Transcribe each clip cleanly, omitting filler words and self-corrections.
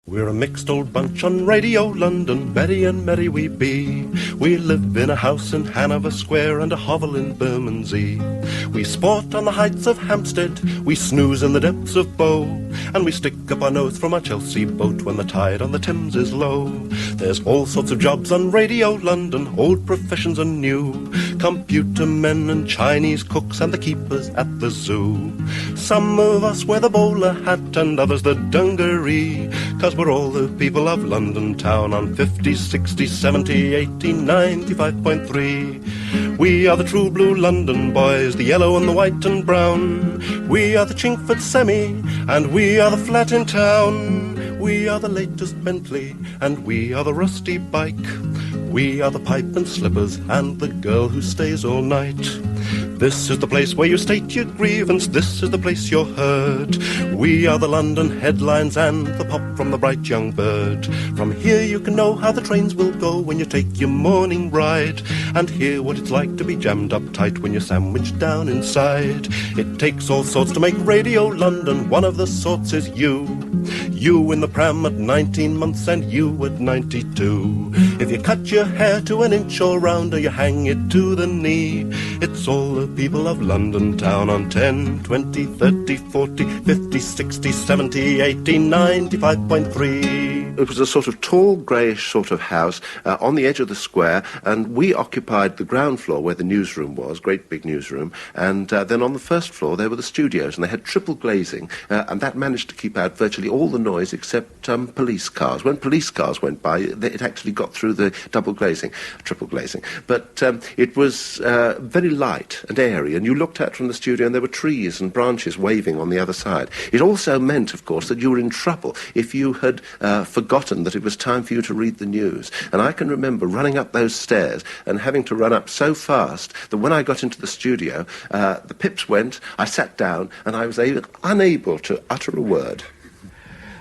We're a mixed old bunch on Radio London, merry and merry we be. We live in a house in Hanover Square and a hovel in Bermondsey. We sport on the heights of Hampstead, we snooze in the depths of Bow, and we stick up our nose from our Chelsea boat when the tide on the Thames is low. There's all sorts of jobs on Radio London, old professions and new. Computer men and Chinese cooks and the keepers at the zoo. Some of us wear the bowler hat and others the dungaree, 'cause we're all the people of London town on 50, 60, 70, 80, 95.3. We are the true blue London boys, the yellow and the white and brown. We are the Chingford Semi, and we are the flat in town. We are the latest Bentley, and we are the rusty bike. We are the pipe and slippers, and the girl who stays all night. This is the place where you state your grievance, this is the place you're heard. We are the London headlines and the pop from the bright young bird. From here you can know how the trains will go when you take your morning ride, and hear what it's like to be jammed up tight when you're sandwiched down inside. It takes all sorts to make Radio London, one of the sorts is you. You in the pram at 19 months and you at 92. If you cut your hair to an inch or round or you hang it to the knee, it's all the people of London town on 10, 20, 30, 40, 50, 60, 70, 80, 95.3. It was a sort of tall, greyish sort of house on the edge of the square, and we occupied the ground floor where the newsroom was, great big newsroom, and then on the first floor there were the studios, and they had triple glazing, and that managed to keep out virtually all the noise except police cars. When police cars went by, it actually got through the triple glazing. But it was very light and airy, and you looked out from the studio and there were trees and branches waving on the other side. It also meant, of course, that you were in trouble if you had forgotten that it was time for you to read the news. And I can remember running up those stairs and having to run up so fast that when I got into the studio, the pips went, I sat down, and I was unable to utter a word.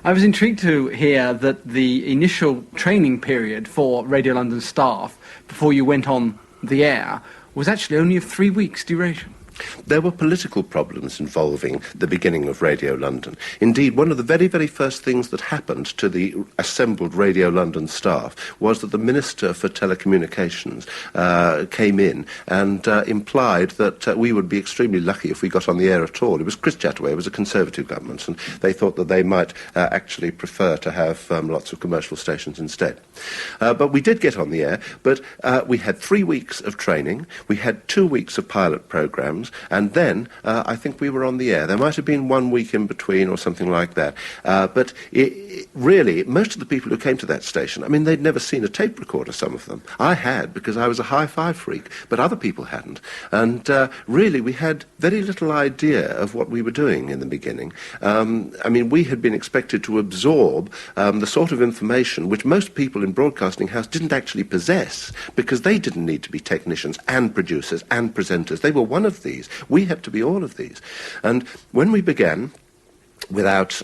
I was intrigued to hear that the initial training period for Radio London staff before you went on the air was actually only of 3 weeks' duration. There were political problems involving the beginning of Radio London. Indeed, one of the very, very first things that happened to the assembled Radio London staff was that the Minister for Telecommunications came in and implied that we would be extremely lucky if we got on the air at all. It was Chris Chataway, it was a Conservative government, and they thought that they might actually prefer to have lots of commercial stations instead. But we did get on the air, but we had 3 weeks of training, we had 2 weeks of pilot programmes, and then I think we were on the air. There might have been 1 week in between or something like that. But really, most of the people who came to that station, I mean, they'd never seen a tape recorder, some of them. I had, because I was a hi-fi freak, but other people hadn't. And really, we had very little idea of what we were doing in the beginning. I mean, we had been expected to absorb the sort of information which most people in Broadcasting House didn't actually possess, because they didn't need to be technicians and producers and presenters. They were one of these. We had to be all of these. And when we began, without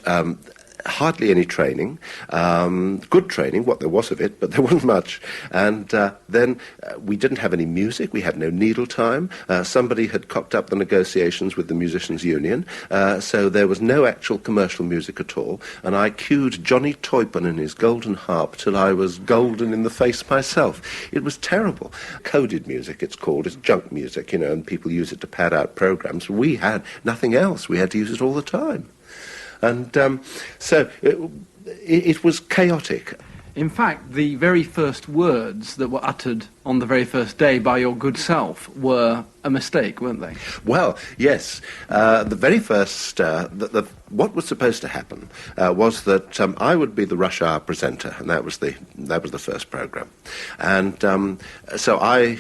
hardly any training, good training, what there was of it, but there wasn't much. And then we didn't have any music, we had no needle time. Somebody had cocked up the negotiations with the Musicians' Union, so there was no actual commercial music at all. And I cued Johnny Toypon and his golden harp till I was golden in the face myself. It was terrible. Coded music, it's called. It's junk music, you know, and people use it to pad out programs. We had nothing else. We had to use it all the time. And so it was chaotic. In fact, the very first words that were uttered on the very first day by your good self were a mistake, weren't they? Well, yes. The very first, what was supposed to happen was that I would be the rush hour presenter, and that was the first programme. And so I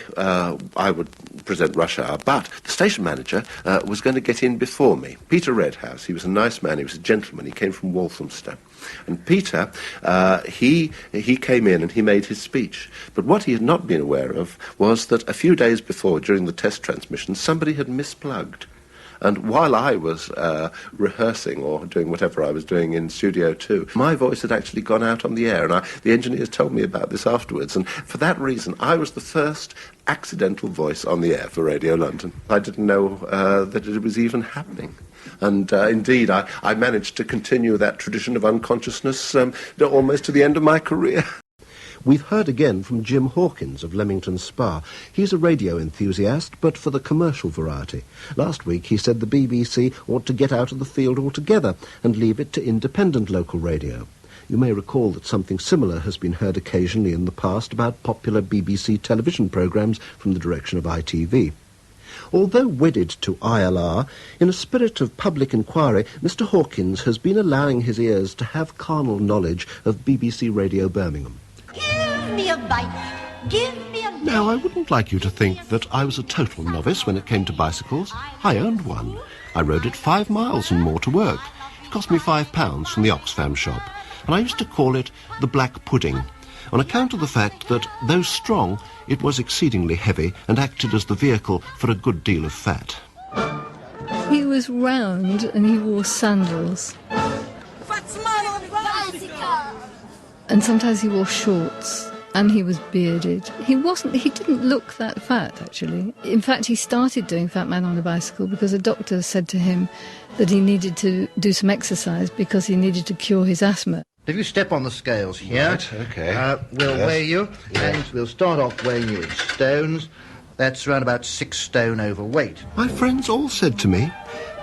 would present rush hour, but the station manager was going to get in before me. Peter Redhouse, he was a nice man, he was a gentleman, he came from Walthamstow. And Peter, he came in and he made his speech. But what he had not been aware of was that a few days before, during the test transmission, somebody had misplugged. And while I was rehearsing or doing whatever I was doing in Studio 2, my voice had actually gone out on the air, and the engineers told me about this afterwards. And for that reason, I was the first accidental voice on the air for Radio London. I didn't know that it was even happening. And indeed, I managed to continue that tradition of unconsciousness almost to the end of my career. We've heard again from Jim Hawkins of Leamington Spa. He's a radio enthusiast, but for the commercial variety. Last week he said the BBC ought to get out of the field altogether and leave it to independent local radio. You may recall that something similar has been heard occasionally in the past about popular BBC television programmes from the direction of ITV. Although wedded to ILR, in a spirit of public inquiry, Mr Hawkins has been allowing his ears to have carnal knowledge of BBC Radio Birmingham. Give me a bite. Give me a... Now, I wouldn't like you to think that I was a total novice when it came to bicycles. I owned one. I rode it 5 miles and more to work. It cost me £5 from the Oxfam shop, and I used to call it the Black Pudding, on account of the fact that, though strong, it was exceedingly heavy and acted as the vehicle for a good deal of fat. He was round and he wore sandals. And sometimes he wore shorts, and he was bearded. He didn't look that fat, actually. In fact, he started doing Fat Man on a Bicycle because a doctor said to him that he needed to do some exercise because he needed to cure his asthma. If you step on the scales here, Right, okay. we'll Yes. weigh you, Yes. and we'll start off weighing you in stones. That's around about 6 stone overweight. My friends all said to me,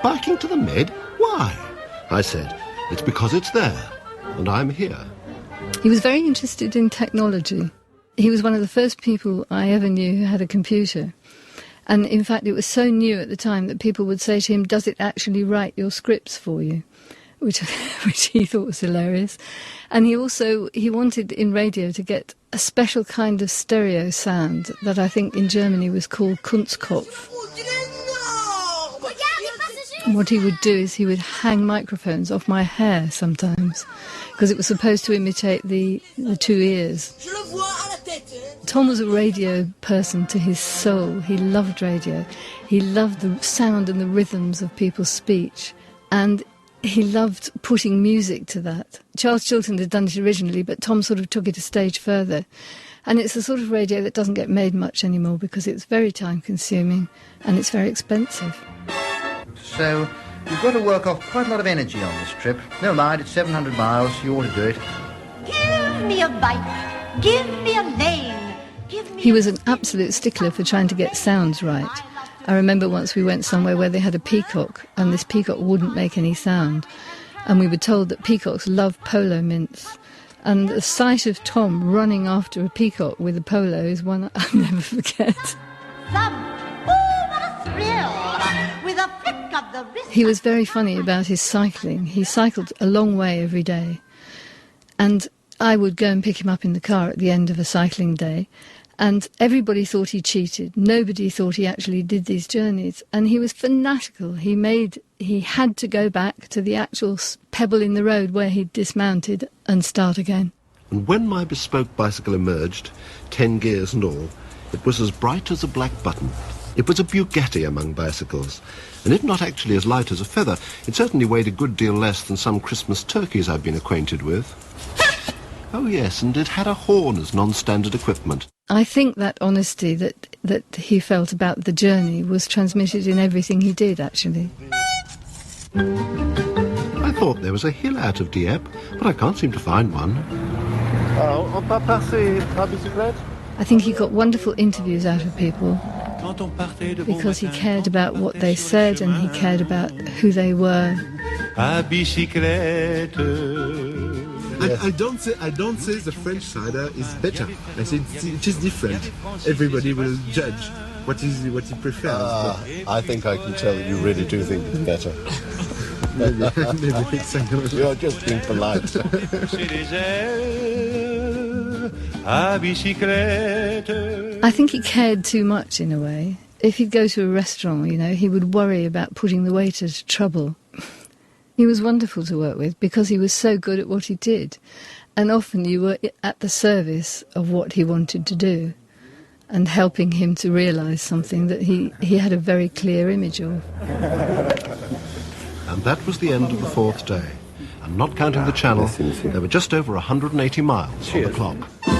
biking to the Med? Why? I said, it's because it's there, and I'm here. He was very interested in technology. He was one of the first people I ever knew who had a computer. And in fact, it was so new at the time that people would say to him, does it actually write your scripts for you? Which he thought was hilarious. And he wanted in radio to get a special kind of stereo sound that I think in Germany was called Kunstkopf. And what he would do is he would hang microphones off my hair sometimes, because it was supposed to imitate the 2 ears. Tom was a radio person to his soul. He loved radio. He loved the sound and the rhythms of people's speech. And he loved putting music to that. Charles Chilton had done it originally, but Tom sort of took it a stage further. And it's the sort of radio that doesn't get made much anymore because it's very time-consuming and it's very expensive. So you've got to work off quite a lot of energy on this trip. Never mind, it's 700 miles. You ought to do it. Give me a bite. Give me a lane. Give me... He was an absolute stickler for trying to get sounds right. I remember once we went somewhere where they had a peacock, and this peacock wouldn't make any sound. And we were told that peacocks love polo mints. And the sight of Tom running after a peacock with a polo is one I'll never forget. What a thrill! With a flick of the wrist... He was very funny about his cycling. He cycled a long way every day. And I would go and pick him up in the car at the end of a cycling day. And everybody thought he cheated. Nobody thought he actually did these journeys. And he was fanatical. He had to go back to the actual pebble in the road where he'd dismounted and start again. And when my bespoke bicycle emerged, 10 gears and all, it was as bright as a black button. It was a Bugatti among bicycles. And if not actually as light as a feather, it certainly weighed a good deal less than some Christmas turkeys I've been acquainted with. Oh yes, and it had a horn as non-standard equipment. I think that honesty that he felt about the journey was transmitted in everything he did, actually. I thought there was a hill out of Dieppe, but I can't seem to find one. I think he got wonderful interviews out of people because he cared about what they said and he cared about who they were. I don't say the French cider is better. I say it is different. Everybody will judge what he prefers. I think I can tell you really do think it's better. Maybe You're just being polite. I think he cared too much in a way. If he'd go to a restaurant, he would worry about putting the waiter to trouble. He was wonderful to work with because he was so good at what he did. And often you were at the service of what he wanted to do. and helping him to realise something that he had a very clear image of. And that was the end of the fourth day. And not counting the channel, there were just over 180 miles on the clock.